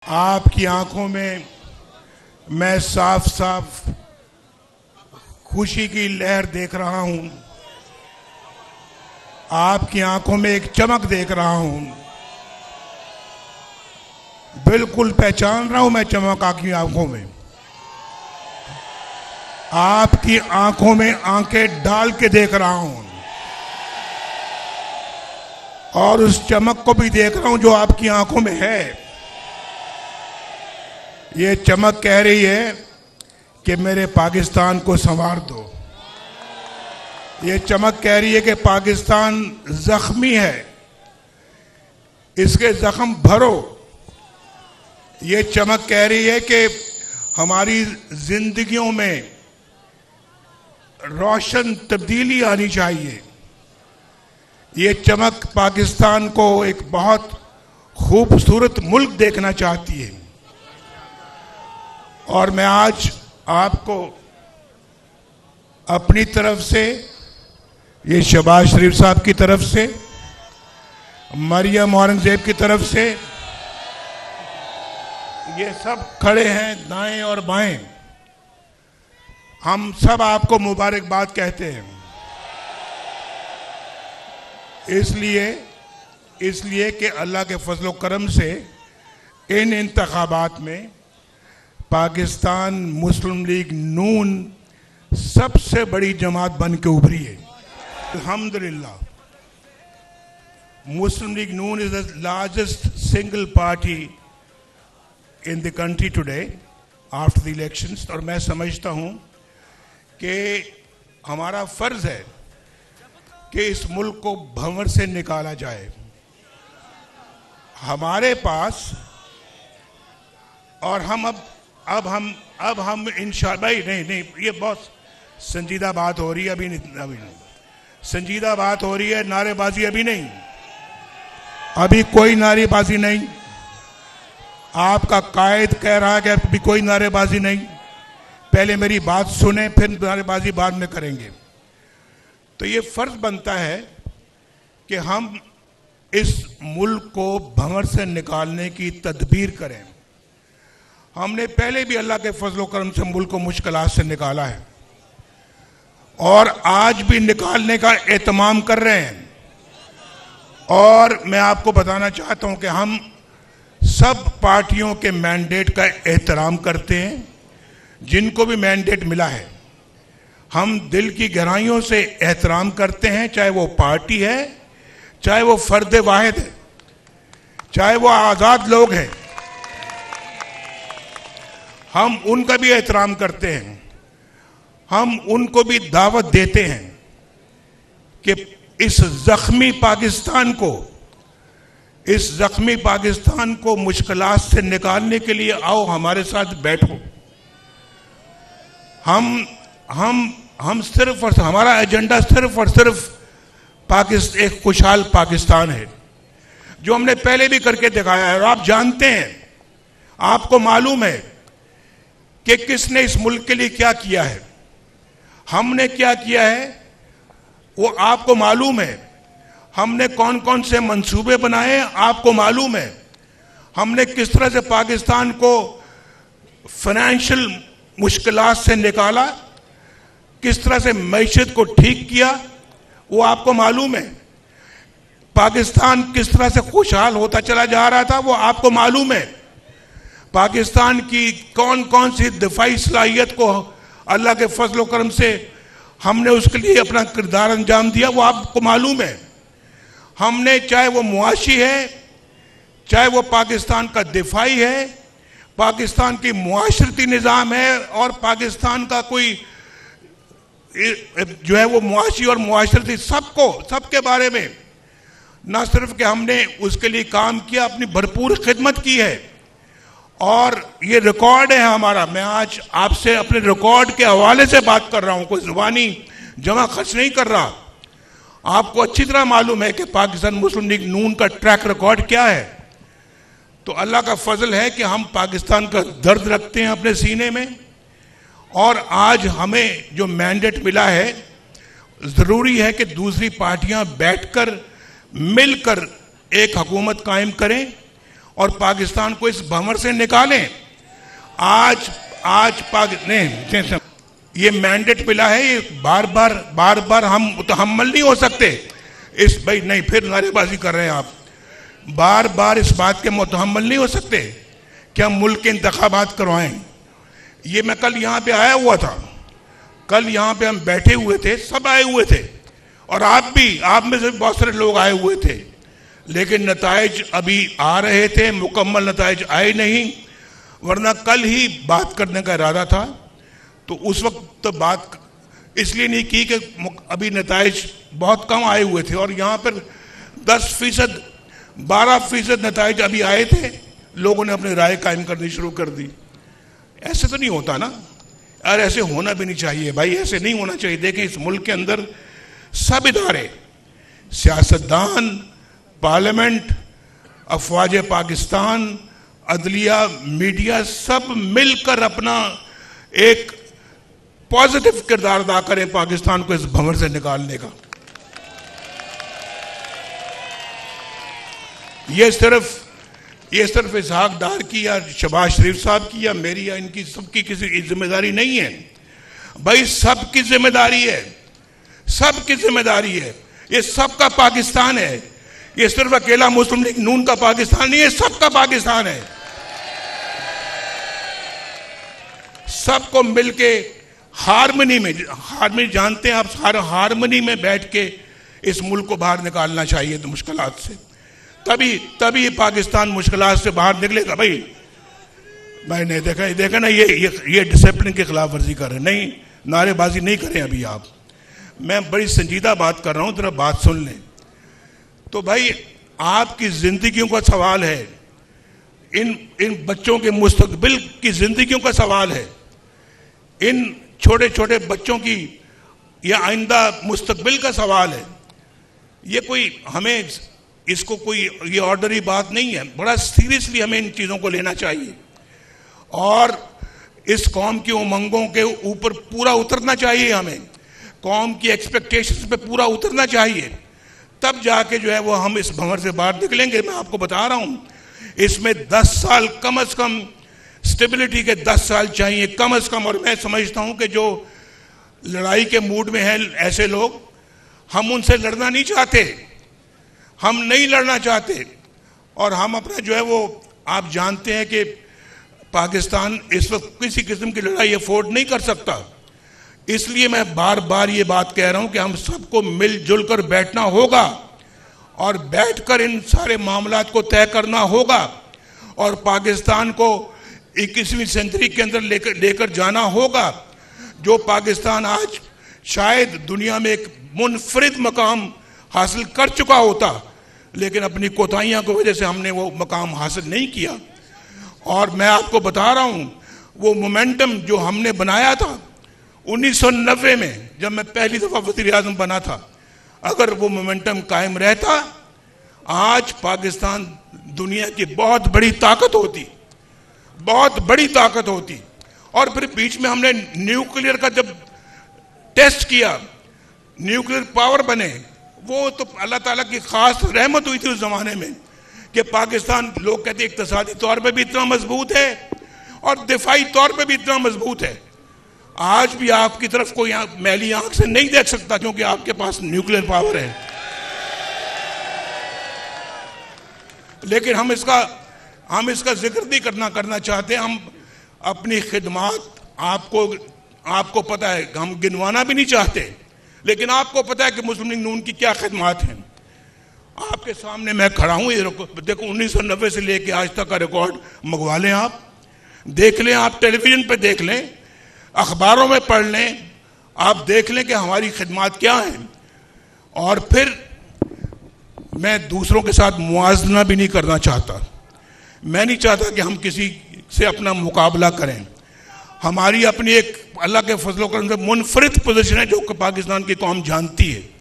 آپ کی آنکھوں میں میں صاف صاف خوشی کی لہر دیکھ رہا ہوں. آپ کی آنکھوں میں ایک چمک دیکھ رہا ہوں. بالکل پہچان رہا ہوں میں چمک آپ کی آنکھوں میں. آپ کی آنکھوں میں آنکھیں ڈال کے دیکھ رہا ہوں اور اس چمک کو بھی دیکھ رہا ہوں جو آپ کی آنکھوں میں ہے. یہ چمک کہہ رہی ہے کہ میرے پاکستان کو سنوار دو. یہ چمک کہہ رہی ہے کہ پاکستان زخمی ہے, اس کے زخم بھرو. یہ چمک کہہ رہی ہے کہ ہماری زندگیوں میں روشن تبدیلی آنی چاہیے. یہ چمک پاکستان کو ایک بہت خوبصورت ملک دیکھنا چاہتی ہے. اور میں آج آپ کو اپنی طرف سے, یہ شہباز شریف صاحب کی طرف سے, مریم اورنگزیب کی طرف سے, یہ سب کھڑے ہیں دائیں اور بائیں, ہم سب آپ کو مبارکباد کہتے ہیں. اس لیے کہ اللہ کے فضل و کرم سے ان انتخابات میں پاکستان مسلم لیگ نون سب سے بڑی جماعت بن کے ابھری ہے. الحمدللہ مسلم لیگ نون is the largest single party in the country today after the elections. اور میں سمجھتا ہوں کہ ہمارا فرض ہے کہ اس ملک کو بھنور سے نکالا جائے. ہمارے پاس اور ہم اب ہم انشاءاللہ نہیں یہ بہت سنجیدہ بات ہو رہی ہے. ابھی نہیں سنجیدہ بات ہو رہی ہے, نعرے بازی ابھی نہیں, ابھی کوئی نعرے بازی نہیں. آپ کا قائد کہہ رہا ہے کہ ابھی کوئی نعرے بازی نہیں. پہلے میری بات سنیں, پھر نعرے بازی بعد میں کریں گے. تو یہ فرض بنتا ہے کہ ہم اس ملک کو بھنور سے نکالنے کی تدبیر کریں. ہم نے پہلے بھی اللہ کے فضل و کرم سے ملک کو مشکلات سے نکالا ہے اور آج بھی نکالنے کا اہتمام کر رہے ہیں. اور میں آپ کو بتانا چاہتا ہوں کہ ہم سب پارٹیوں کے مینڈیٹ کا احترام کرتے ہیں, جن کو بھی مینڈیٹ ملا ہے. ہم دل کی گہرائیوں سے احترام کرتے ہیں, چاہے وہ پارٹی ہے, چاہے وہ فرد واحد ہے, چاہے وہ آزاد لوگ ہیں. ہم ان کا بھی احترام کرتے ہیں. ہم ان کو بھی دعوت دیتے ہیں کہ اس زخمی پاکستان کو مشکلات سے نکالنے کے لیے آؤ, ہمارے ساتھ بیٹھو. ہم صرف اور ہمارا ایجنڈا صرف اور صرف ایک خوشحال پاکستان ہے, جو ہم نے پہلے بھی کر کے دکھایا ہے. اور آپ جانتے ہیں, آپ کو معلوم ہے کہ کس نے اس ملک کے لیے کیا کیا ہے. ہم نے کیا کیا ہے وہ آپ کو معلوم ہے. ہم نے کون کون سے منصوبے بنائے آپ کو معلوم ہے. ہم نے کس طرح سے پاکستان کو فائنینشل مشکلات سے نکالا, کس طرح سے معیشت کو ٹھیک کیا, وہ آپ کو معلوم ہے. پاکستان کس طرح سے خوشحال ہوتا چلا جا رہا تھا, وہ آپ کو معلوم ہے. پاکستان کی کون کون سی دفاعی صلاحیت کو اللہ کے فضل و کرم سے ہم نے اس کے لیے اپنا کردار انجام دیا, وہ آپ کو معلوم ہے. ہم نے چاہے وہ معاشی ہے, چاہے وہ پاکستان کا دفاعی ہے, پاکستان کی معاشرتی نظام ہے, اور پاکستان کا کوئی جو ہے وہ معاشی اور معاشرتی سب کے بارے میں نہ صرف کہ ہم نے اس کے لیے کام کیا, اپنی بھرپور خدمت کی ہے. اور یہ ریکارڈ ہے ہمارا. میں آج آپ سے اپنے ریکارڈ کے حوالے سے بات کر رہا ہوں, کوئی زبانی جمع خرچ نہیں کر رہا. آپ کو اچھی طرح معلوم ہے کہ پاکستان مسلم لیگ نون کا ٹریک ریکارڈ کیا ہے. تو اللہ کا فضل ہے کہ ہم پاکستان کا درد رکھتے ہیں اپنے سینے میں, اور آج ہمیں جو مینڈیٹ ملا ہے, ضروری ہے کہ دوسری پارٹیاں بیٹھ کر مل کر ایک حکومت قائم کریں اور پاکستان کو اس بھنور سے نکالیں. آج نہیں، یہ مینڈیٹ ملا ہے، یہ بار بار ہم متحمل نہیں ہو سکتے اس بھائی نہیں، پھر نعرے بازی کر رہے ہیں آپ. بار بار اس بات کے متحمل نہیں ہو سکتے کہ ہم ملک کے انتخابات کروائیں. یہ میں کل یہاں پہ آیا ہوا تھا، کل یہاں پہ ہم بیٹھے ہوئے تھے، سب آئے ہوئے تھے، اور آپ میں سے بہت سارے لوگ آئے ہوئے تھے، لیکن نتائج ابھی آ رہے تھے، مکمل نتائج آئے نہیں. ورنہ کل ہی بات کرنے کا ارادہ تھا، تو اس وقت بات اس لیے نہیں کی کہ ابھی نتائج بہت کم آئے ہوئے تھے، اور یہاں پر 10%، 12% نتائج ابھی آئے تھے، لوگوں نے اپنی رائے قائم کرنی شروع کر دی. ایسے تو نہیں ہوتا نا، اور ایسے ہونا بھی نہیں چاہیے بھائی، ایسے نہیں ہونا چاہیے. دیکھیں اس ملک کے اندر سب ادارے، سیاستدان، پارلیمنٹ، افواج پاکستان، عدلیہ، میڈیا، سب مل کر اپنا ایک پازیٹو کردار ادا کریں پاکستان کو اس بھنور سے نکالنے کا. یہ صرف اسحاق ڈار کی یا شہباز شریف صاحب کی یا میری یا ان کی سب کی کسی ذمہ داری نہیں ہے بھائی، سب کی ذمہ داری ہے، سب کی ذمہ داری ہے. یہ سب کا پاکستان ہے، یہ صرف اکیلا مسلم لیگ نون کا پاکستان نہیں ہے، سب کا پاکستان ہے. سب کو مل کے ہارمنی جانتے ہیں آپ، ہارمنی میں بیٹھ کے اس ملک کو باہر نکالنا چاہیے تو مشکلات سے، تبھی پاکستان مشکلات سے باہر نکلے گا. بھائی میں نے دیکھا نا، یہ ڈسپلن کی خلاف ورزی کر رہے ہیں. نہیں، نعرے بازی نہیں کریں ابھی آپ، میں بڑی سنجیدہ بات کر رہا ہوں، ذرا بات سن لیں. تو بھائی آپ کی زندگیوں کا سوال ہے، ان بچوں کے مستقبل کی زندگیوں کا سوال ہے، ان چھوٹے چھوٹے بچوں کی یہ آئندہ مستقبل کا سوال ہے. یہ کوئی ہمیں اس کو کوئی یہ آرڈری بات نہیں ہے، بڑا سیریسلی ہمیں ان چیزوں کو لینا چاہیے، اور اس قوم کی امنگوں کے اوپر پورا اترنا چاہیے، ہمیں قوم کی ایکسپیکٹیشنز پہ پورا اترنا چاہیے. تب جا کے جو ہے وہ ہم اس بھنور سے باہر نکلیں گے. میں آپ کو بتا رہا ہوں، اس میں 10 سال کم از کم سٹیبلٹی کے 10 سال چاہیے کم از کم. اور میں سمجھتا ہوں کہ جو لڑائی کے موڈ میں ہیں ایسے لوگ، ہم ان سے لڑنا نہیں چاہتے، ہم نہیں لڑنا چاہتے. اور ہم اپنا جو ہے وہ، آپ جانتے ہیں کہ پاکستان اس وقت کسی قسم کی لڑائی افورڈ نہیں کر سکتا. اس لیے میں بار بار یہ بات کہہ رہا ہوں کہ ہم سب کو مل جل کر بیٹھنا ہوگا، اور بیٹھ کر ان سارے معاملات کو طے کرنا ہوگا، اور پاکستان کو 21ویں سنچری کے اندر لے کر جانا ہوگا. جو پاکستان آج شاید دنیا میں ایک منفرد مقام حاصل کر چکا ہوتا، لیکن اپنی کوتاہیوں کی وجہ سے ہم نے وہ مقام حاصل نہیں کیا. اور میں آپ کو بتا رہا ہوں، وہ مومنٹم جو ہم نے بنایا تھا 1990 میں جب میں پہلی دفعہ وزیر اعظم بنا تھا، اگر وہ مومنٹم قائم رہتا، آج پاکستان دنیا کی بہت بڑی طاقت ہوتی، بہت بڑی طاقت ہوتی. اور پھر بیچ میں ہم نے نیوکلیئر کا جب ٹیسٹ کیا، نیوکلیئر پاور بنے، وہ تو اللہ تعالیٰ کی خاص رحمت ہوئی تھی اس زمانے میں کہ پاکستان، لوگ کہتے ہیں اقتصادی طور پہ بھی اتنا مضبوط ہے اور دفاعی طور پہ بھی اتنا مضبوط ہے. آج بھی آپ کی طرف کوئی میلی آنکھ سے نہیں دیکھ سکتا، کیونکہ آپ کے پاس نیوکلیئر پاور ہے. لیکن ہم اس کا ذکر نہیں کرنا چاہتے. ہم اپنی خدمات آپ کو پتہ ہے، ہم گنوانا بھی نہیں چاہتے، لیکن آپ کو پتہ ہے کہ مسلم لیگ نون کی کیا خدمات ہیں. آپ کے سامنے میں کھڑا ہوں، یہ دیکھو 1990 سے لے کے آج تک کا ریکارڈ منگوا لیں، آپ دیکھ لیں، آپ ٹیلی ویژن پہ دیکھ لیں، اخباروں میں پڑھ لیں، آپ دیکھ لیں کہ ہماری خدمات کیا ہیں. اور پھر میں دوسروں کے ساتھ موازنہ بھی نہیں کرنا چاہتا. میں نہیں چاہتا کہ ہم کسی سے اپنا مقابلہ کریں. ہماری اپنی ایک اللہ کے فضل و کرم سے منفرد پوزیشن ہے جو کہ پاکستان کی قوم جانتی ہے.